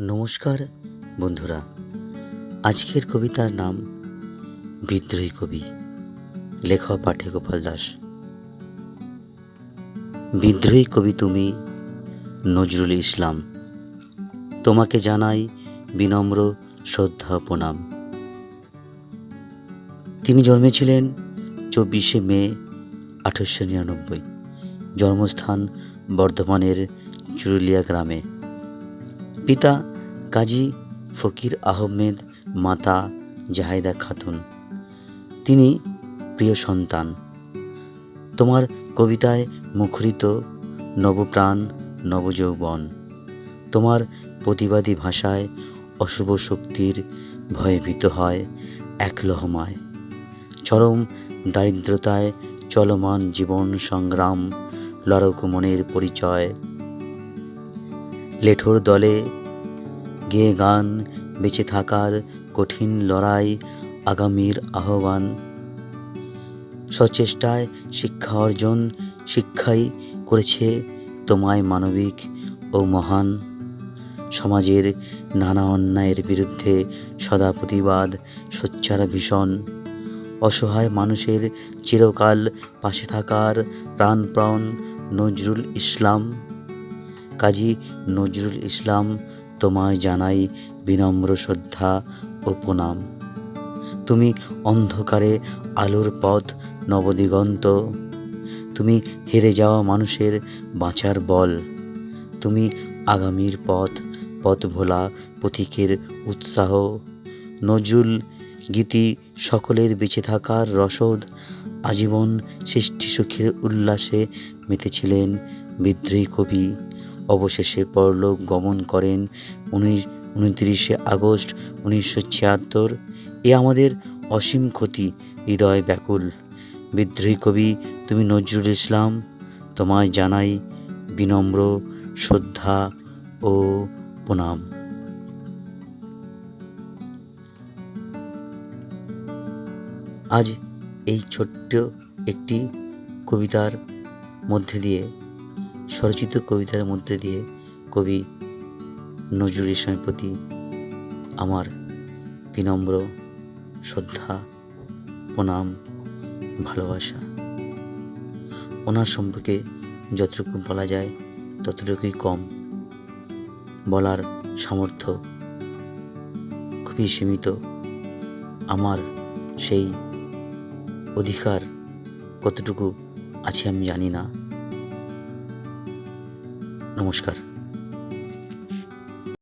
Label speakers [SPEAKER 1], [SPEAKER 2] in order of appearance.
[SPEAKER 1] নমস্কার বন্ধুরা। আজকের কবিতার নাম বিদ্রোহী কবি, লেখক পাঠে গোপাল দাস। বিদ্রোহী কবি তুমি, নজরুল ইসলাম। তোমাকে জানাই বিনম্র শ্রদ্ধা প্রণাম। তিনি জন্মেছিলেন 24শে মে 1899। জন্মস্থান বর্ধমানের চুরুলিয়া গ্রামে। পিতা কাজী ফকির আহমেদ, মাতা জাহেদা খাতুন। তিনি প্রিয় সন্তান। তোমার কবিতায় মুখরিত নবপ্রাণ, নবযৌবন। তোমার প্রতিবাদী ভাষায় অশুভ শক্তির ভয়ে ভীত হয় এক লহমায়। চরম দারিদ্রতায় চলমান জীবন সংগ্রাম, লড়ক মনের পরিচয়। লেঠোর দলে গেয়ে গান, বেঁচে থাকার কঠিন লড়াই, আগামীর আহ্বান। সচেষ্টায় শিক্ষা অর্জন, শিক্ষাই করেছে তোমায় মানবিক ও মহান। সমাজের নানা অন্যায়ের বিরুদ্ধে সদা প্রতিবাদ, সোচ্চার ভীষণ। অসহায় মানুষের চিরকাল পাশে থাকার প্রাণপণ নজরুল ইসলাম। কাজী নজরুল ইসলাম, তোমায় জানাই বিনম্র শ্রদ্ধা ও প্রণাম। তুমি অন্ধকারে আলোর পথ, নবদিগন্ত। তুমি হেরে যাওয়া মানুষের বাঁচার বল। তুমি আগামীর পথ ভোলা পথিকের উৎসাহ। নজরুল গীতি সকলের বেঁচে থাকার রসদ। আজীবন সৃষ্টি সুখের উল্লাসে মেতেছিলেন বিদ্রোহী কবি। অবশেষে পরলোক গমন করেন 29শে আগস্ট 1976। এ আমাদের অসীম ক্ষতি, হৃদয় ব্যাকুল। বিদ্রোহী কবি তুমি নজরুল ইসলাম, তোমায় জানাই বিনম্র শ্রদ্ধা ও প্রণাম। আজ এই ছোট্ট একটি কবিতার মধ্যে দিয়ে, স্বরচিত কবিতার মধ্যে দিয়ে কবি নজরুল ইসলামের প্রতি আমার বিনম্র শ্রদ্ধা, প্রণাম, ভালোবাসা। ওনার সম্পর্কে যতটুকু বলা যায় ততটুকুই কম। বলার সামর্থ্য খুবই সীমিত। আমার সেই অধিকার কতটুকু আছে আমি জানি না। নমস্কার।